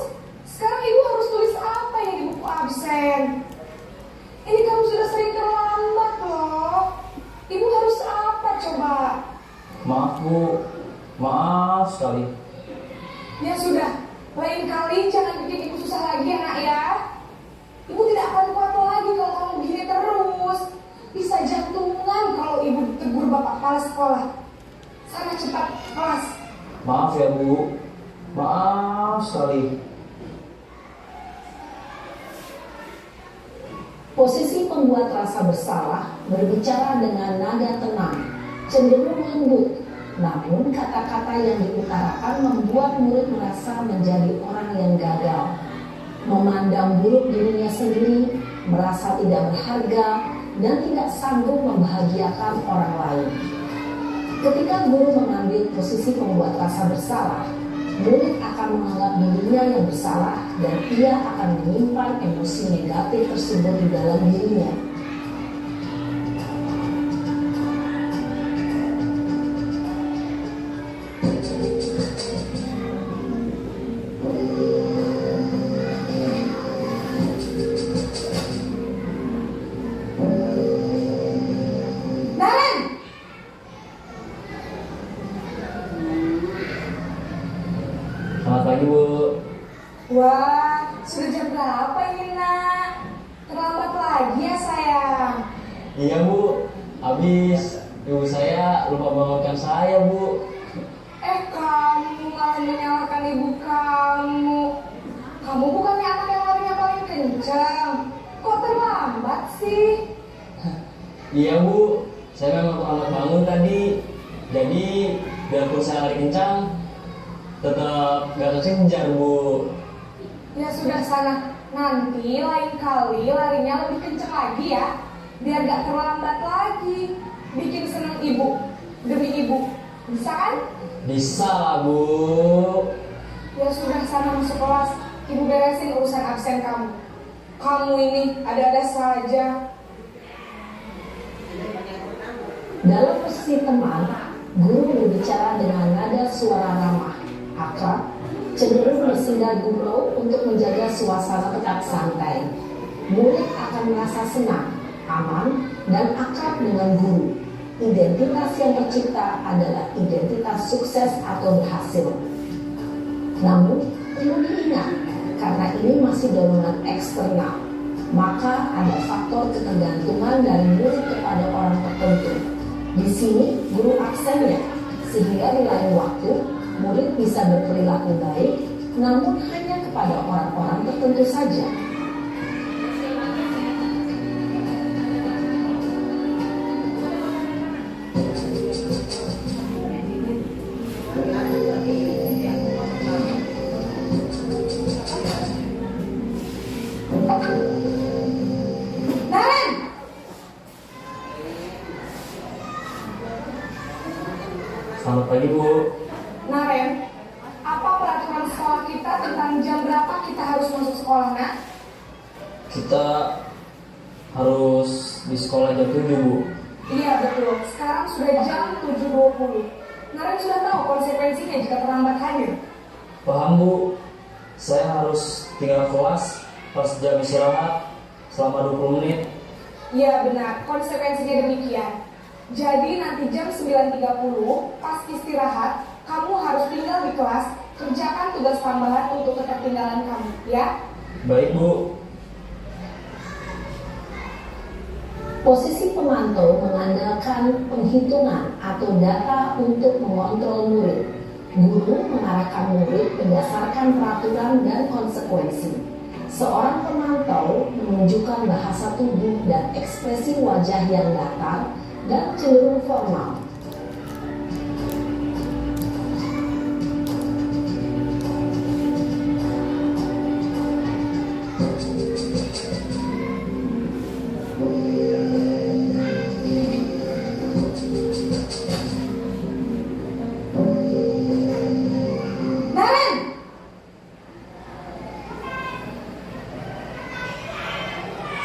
S6: sekarang ibu harus tulis apa yang di buku absen? Ini kamu sudah sering terlambat loh. Ibu harus apa coba?
S5: Maaf, Bu. Maaf sekali.
S6: Ya sudah, lain kali jangan bikin ibu susah lagi ya, nak ya. Ibu tidak akan kuat lagi kalau kamu begini terus. Bisa jantungan kalau ibu tegur bapak kepala sekolah. Sana cepat kelas.
S5: Maaf ya, Bu. Maaf sekali.
S7: Posisi pembuat rasa bersalah berbicara dengan nada tenang, cenderung lembut. Namun kata-kata yang diutarakan membuat murid merasa menjadi orang yang gagal, memandang buruk dirinya sendiri, merasa tidak berharga, dan tidak sanggup membahagiakan orang lain. Ketika guru mengambil posisi pembuat rasa bersalah, murid akan menganggap dirinya yang bersalah dan ia akan menyimpan emosi negatif tersebut di dalam dirinya.
S5: Selamat pagi, Bu.
S6: Wah, sudah jam berapa ini, nak? Terlambat lagi ya, sayang.
S5: Iya, Bu. Habis ibu saya lupa bangunkan saya, Bu.
S6: Kamu malah menyalahkan ibu kamu. Kamu bukannya anak yang larinya paling kencang. Kok terlambat sih?
S5: Iya, Bu. Saya memang terlambat bangun tadi. Jadi, biarpun saya lari kencang, tetap gak kekejar, Bu.
S6: Ya sudah sana. Nanti lain kali larinya lebih kencang lagi ya. Biar gak terlambat lagi. Bikin senang ibu. Demi ibu. Bisa kan?
S5: Bisa lah, Bu.
S6: Ya sudah sana masuk kelas. Ibu beresin urusan absen kamu. Kamu ini ada-ada saja.
S7: Dalam posisi teman, guru berbicara dengan nada suara ramah, akrab, cenderung bersinggah gurau untuk menjaga suasana tetap santai. Murid akan merasa senang, aman, dan akrab dengan guru. Identitas yang tercipta adalah identitas sukses atau berhasil. Namun, perlu diingat, karena ini masih dorongan eksternal, maka ada faktor ketergantungan dari murid kepada orang tertentu. Di sini, guru absennya, sehingga di lain waktu, murid bisa berperilaku baik, namun hanya kepada orang-orang tertentu saja.
S6: Naren!
S5: Selamat pagi, Bu.
S6: Naren, apa peraturan sekolah kita tentang jam berapa kita harus masuk sekolah, nak?
S5: Kita harus di sekolah jam 7 Bu.
S6: Iya betul, sekarang sudah jam 7.20. Naren sudah tahu konsekuensinya jika terlambat hadir.
S5: Paham Bu, saya harus tinggal kelas pas jam istirahat selama 20 menit.
S6: Iya benar, konsekuensinya demikian. Jadi nanti jam 9.30 pas istirahat, kamu harus tinggal di kelas, kerjakan tugas tambahan untuk ketertinggalan kamu, ya?
S5: Baik Bu.
S7: Posisi pemantau mengandalkan penghitungan atau data untuk mengontrol murid. Guru mengarahkan murid berdasarkan peraturan dan konsekuensi. Seorang pemantau menunjukkan bahasa tubuh dan ekspresi wajah yang datar dan cenderung formal.
S6: Naren!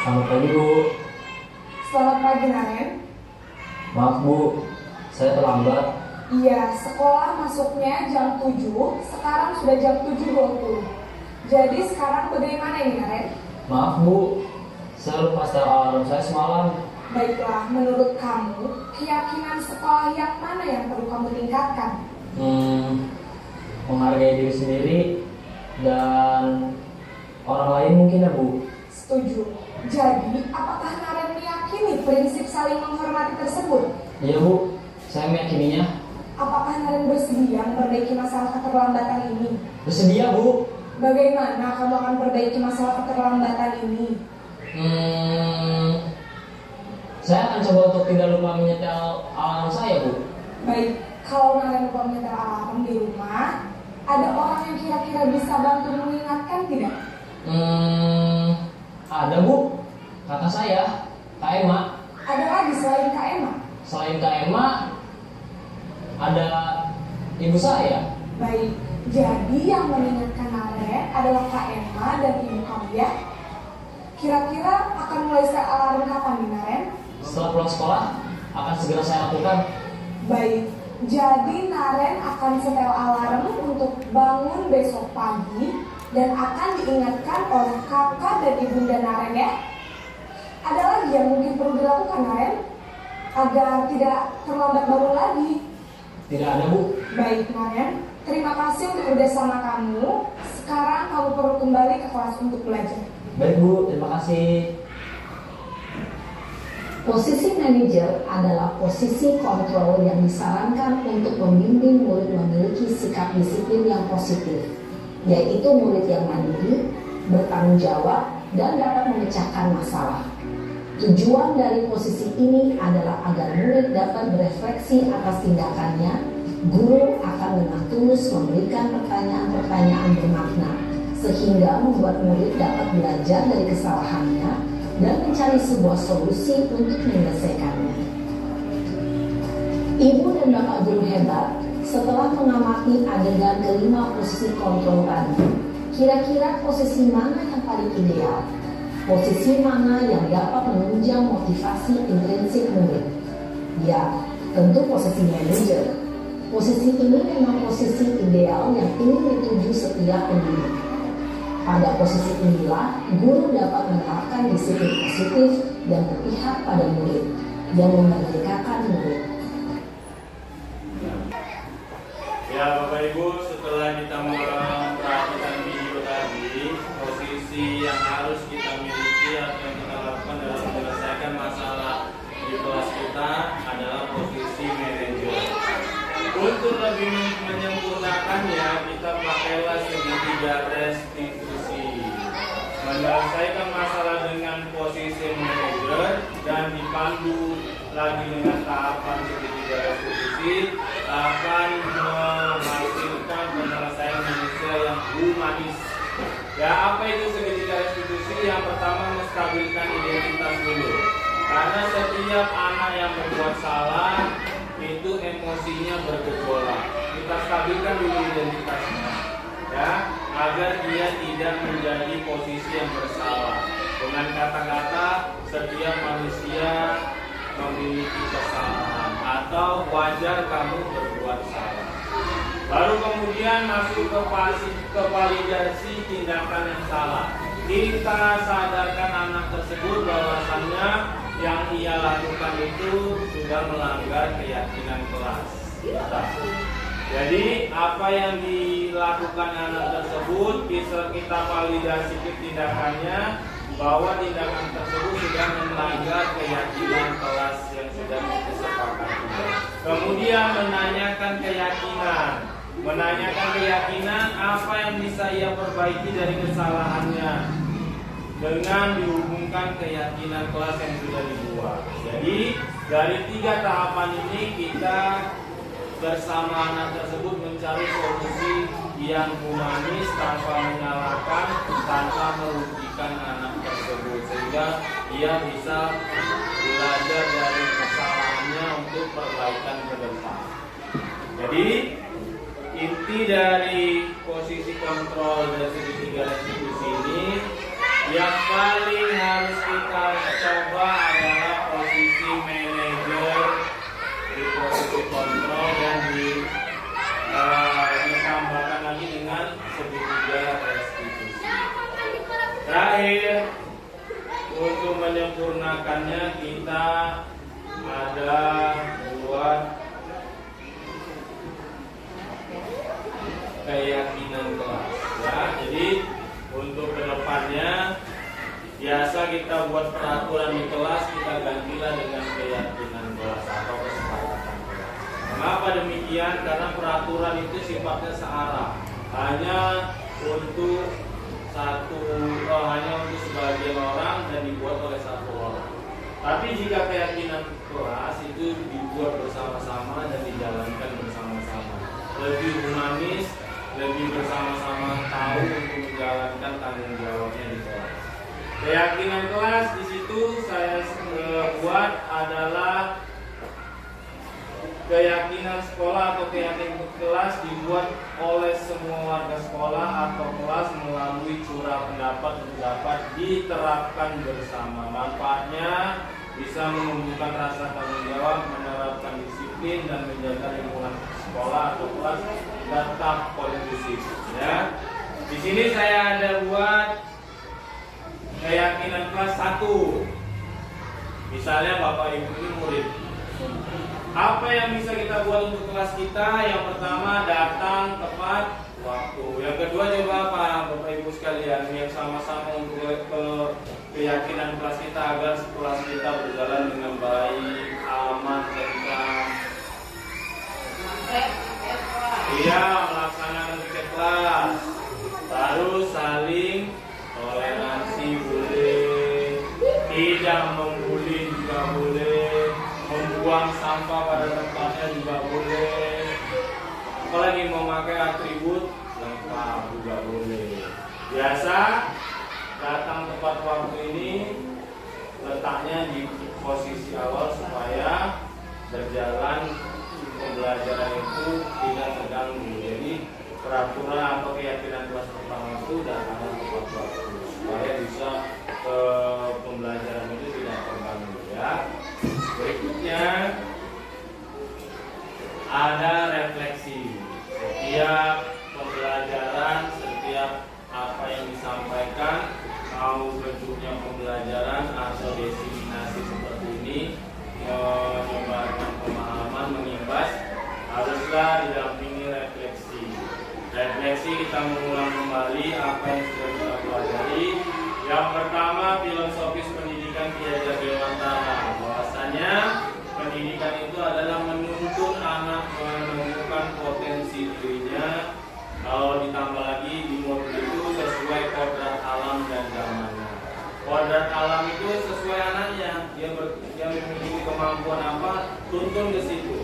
S5: Selamat pagi Bu.
S6: Selamat pagi Naren.
S5: Maaf Bu, saya terlambat.
S6: Iya, sekolah masuknya jam 7, sekarang sudah jam 7.20. Jadi sekarang bagaimana ini Naren?
S5: Maaf Bu, saya lupa setel alarm saya semalam.
S6: Baiklah, menurut kamu, keyakinan sekolah yang mana yang perlu kamu tingkatkan?
S5: Menghargai diri sendiri dan orang lain mungkin ya Bu.
S6: Setuju. Jadi, apakah Naren meyakini prinsip saling menghormati tersebut?
S5: Iya Bu, saya meyakininya.
S6: Apakah Naren bersedia memperbaiki masalah keterlambatan ini?
S5: Bersedia Bu.
S6: Bagaimana kamu akan perbaiki masalah keterlambatan ini?
S5: Saya akan coba untuk tidak lupa menyetel alarm saya Bu.
S6: Baik, kalau Naren lupa menyetel alarm di rumah, ada orang yang kira-kira bisa bantu mengingatkan tidak?
S5: Ada Bu, kakak saya, Kak Emma.
S6: Ada lagi selain Kak Emma?
S5: Selain Kak Emma, ada ibu saya.
S6: Baik, jadi yang mengingatkan Naren adalah Kak Emma dan ibu kamu ya? Kira-kira akan mulai set alarm kapan nih Naren?
S5: Setelah pulang sekolah, akan segera saya lakukan.
S6: Baik, jadi Naren akan setel alarm untuk bangun besok pagi dan akan diingatkan oleh kakak dan ibunda Naren ya. Ada lagi yang mungkin perlu dilakukan Naren agar tidak terlambat bangun lagi?
S5: Tidak ada Bu.
S6: Baik Naren, terima kasih untuk kerjasama kamu. Sekarang kamu perlu kembali ke kelas untuk belajar.
S5: Baik Bu, terima kasih.
S7: Posisi manajer adalah posisi kontrol yang disarankan untuk membimbing murid memiliki sikap disiplin yang positif, yaitu murid yang mandiri, bertanggung jawab, dan dapat memecahkan masalah. Tujuan dari posisi ini adalah agar murid dapat berefleksi atas tindakannya. Guru akan dengan tulus memberikan pertanyaan-pertanyaan bermakna, sehingga membuat murid dapat belajar dari kesalahannya dan mencari sebuah solusi untuk menyelesaikannya. Ibu dan bapak guru hebat, setelah mengamati adegan kelima posisi kontrol tadi, kira-kira posisi mana yang paling ideal? Posisi mana yang dapat menunjang motivasi intrinsik murid? Ya, tentu posisi manajer. Posisi ini memang posisi ideal yang ingin dituju setiap pendidik. Pada posisi inilah, guru dapat menerapkan disiplin positif dan berpihak pada murid, yang memerdekakan murid.
S4: Ya Bapak Ibu, setelah kita memperhatikan video tadi, posisi yang harus kita miliki atau yang kita lakukan dalam menyelesaikan masalah di kelas kita adalah posisi manajer. Untuk lebih menyempurnakannya, kita pakailah segitiga restitusi. Menyelesaikan masalah dengan posisi manajer dan dipandu lagi dengan tahapan segitiga restitusi akan menghasilkan penyelesaian manusia yang humanis. Ya, apa itu segitiga restitusi? Yang pertama, menstabilkan identitas dulu. Karena setiap anak yang berbuat salah itu emosinya bergejolak. Kita stabilkan dulu identitasnya, ya, agar dia tidak menjadi posisi yang bersalah. Dengan kata-kata setiap manusia memiliki kesalahan atau wajar kamu berbuat salah. Baru kemudian masuk ke validasi tindakan yang salah. Kita sadarkan anak tersebut bahwasannya yang ia lakukan itu sudah melanggar keyakinan kelas. Jadi apa yang dilakukan anak tersebut bisa kita validasi tindakannya, bahwa tindakan tersebut sudah melanggar keyakinan kelas yang sudah disepakati. Kemudian menanyakan keyakinan apa yang bisa ia perbaiki dari kesalahannya dengan dihubungkan keyakinan kelas yang sudah dibuat. Jadi dari 3 tahapan ini kita bersama anak tersebut mencari solusi yang humanis tanpa menyalahkan, tanpa merugikan anak tersebut, sehingga ia bisa belajar dari kesalahannya untuk perbaikan ke depan. Jadi inti dari posisi kontrol dari segitiga restitusi ini, yang paling harus kita coba adalah posisi manajer di posisi kontrol, dan ditambahkan lagi dengan segitiga restitusi. Terakhir, untuk menyempurnakannya kita ada buat keyakinan kelas. Ya, jadi untuk kedepannya biasa kita buat peraturan di kelas, kita gantilah dengan keyakinan kelas atau kesepakatan kelas. Kenapa demikian? Karena peraturan itu sifatnya searah, hanya untuk sebagian orang dan dibuat oleh satu orang. Tapi jika keyakinan kelas itu dibuat bersama-sama dan dijalankan bersama-sama, lebih humanis, lebih bersama-sama tahu untuk menjalankan tanggung jawabnya di kelas. Keyakinan kelas di situ saya buat adalah keyakinan sekolah atau keyakinan kelas dibuat oleh semua warga sekolah atau kelas melalui curah pendapat untuk dapat diterapkan bersama. Manfaatnya bisa menumbuhkan rasa tanggung jawab, menerapkan disiplin, dan menjaga lingkungan sekolah atau kelas tetap kondusif. Ya, di sini saya ada buat keyakinan kelas 1. Misalnya Bapak Ibu ini murid. Apa yang bisa kita buat untuk kelas kita? Yang pertama, datang tepat waktu. Yang kedua, coba apa Bapak Ibu sekalian yang sama-sama untuk keyakinan kelas kita agar kelas kita berjalan dengan baik, aman, tentram. Iya, melaksanakan tiket kelas. Baru saling toleransi boleh, tidak membuli juga boleh, membuang sampah pada tempatnya juga boleh. Apalagi memakai atribut lengkap juga boleh. Biasa datang tepat waktu ini letaknya di posisi awal supaya berjalan pembelajaran itu tidak terganggu. Jadi peraturan atau keyakinan kelas pertama itu datang tepat waktu supaya bisa pembelajaran itu tidak terganggu. Ya. Berikutnya ada refleksi. Setiap pembelajaran, setiap apa yang disampaikan, mau bentuknya pembelajaran atau diseminasi seperti ini, menyebarkan pemahaman, mengimbas, haruslah didampingi refleksi. Refleksi kita mengulang kembali apa yang sudah kita pelajari. Yang pertama, filosofis pendidikan Ki Hajar Dewantara, bahwasanya pendidikan itu adalah menuntun anak menemukan potensi dirinya. Kalau ditambah lagi di modul itu sesuai kodrat alam dan zamannya. Kodrat alam itu sesuai anaknya, dia memiliki kemampuan apa, tuntun ke situ.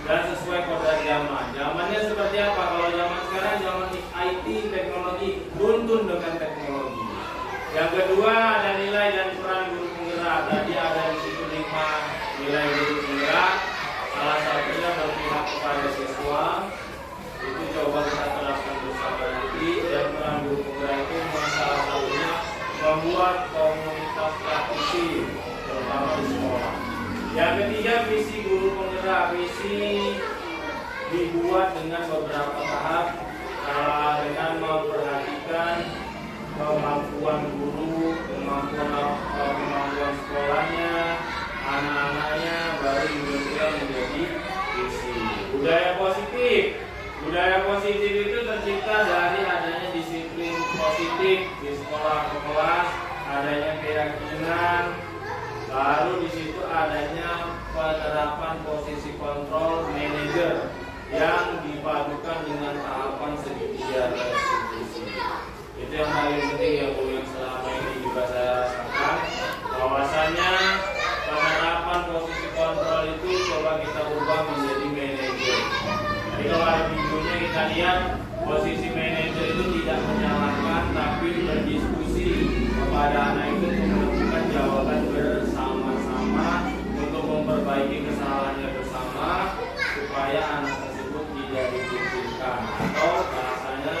S4: Dan sesuai kodrat zaman. Zamannya seperti apa? Kalau zaman sekarang zaman IT, teknologi, tuntun dengan teknologi. Yang kedua ada nilai dan peran guru penggerak. Tadi ada di situ 5 nilai guru penggerak. Salah satunya berpihak kepada siswa. Itu coba kita terapkan bersama nanti. Dan peran guru penggerak itu salah satunya membuat komunitas praktisi. Yang ketiga, visi guru penggerak. Visi dibuat dengan beberapa tahap, dengan memperhatikan kemampuan guru, kemampuan sekolahnya, anak-anaknya, baru kemudian menjadi visi. Budaya positif. Budaya positif itu tercipta dari adanya disiplin positif di sekolah atau kelas, adanya keyakinan, baru di situ adanya penerapan posisi kontrol manajer yang dipadukan dengan tahapan segitiga restitusi. Itu yang paling penting ya Bu, yang selama ini juga saya rasakan, bahwasanya penerapan posisi kontrol itu coba kita ubah menjadi manajer. Jadi kalau ada videonya kita lihat, posisi manajer itu tidak menyalahkan tapi berdiskusi kepada anak itu untuk menemukan jawaban bersama-sama untuk memperbaiki kesalahannya bersama supaya anak tersebut tidak dikucilkan atau bahasanya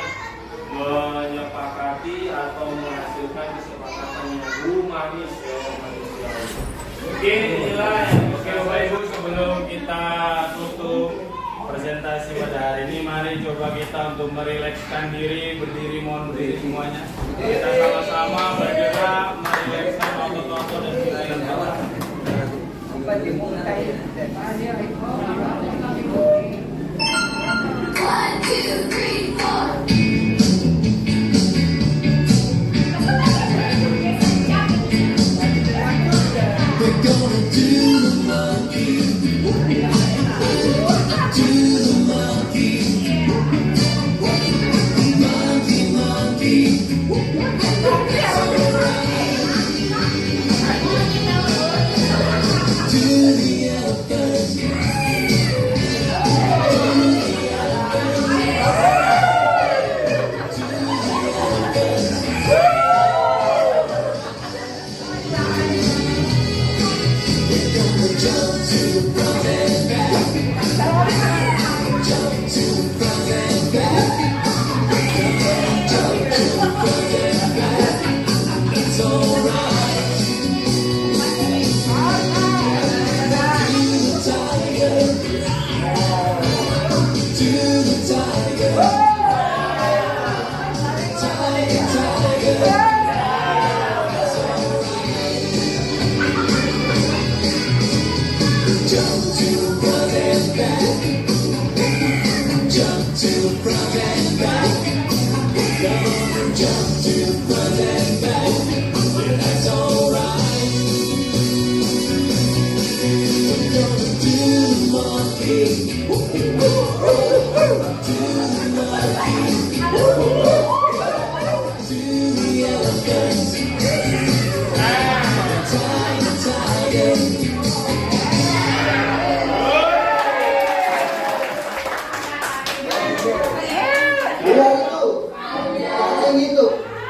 S4: menyepakati atau menghasilkan kesepakatan yang humanis dalam manusiawi. Mungkin inilah yang Bapak Ibu, sebelum kita tutup presentasi pada hari ini, mari coba kita untuk merilekskan diri, berdiri, mohon berdiri semuanya. Kita sama-sama bergerak, merilekskan otot-otot dan kita yang bawah.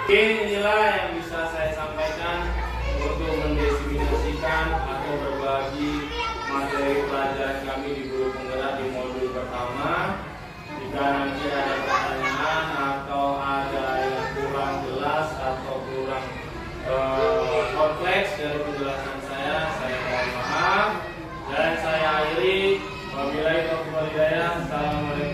S4: Inilah yang bisa saya sampaikan untuk mendefinisikan atau berbagi materi pelajaran kami di guru penggerak di modul pertama. Jika nanti ada pertanyaan atau ada yang kurang jelas atau kurang kompleks dari penjelasan saya mohon maaf. Dan saya akhiri, wabillahi taufiq wal hidayah. Assalamualaikum.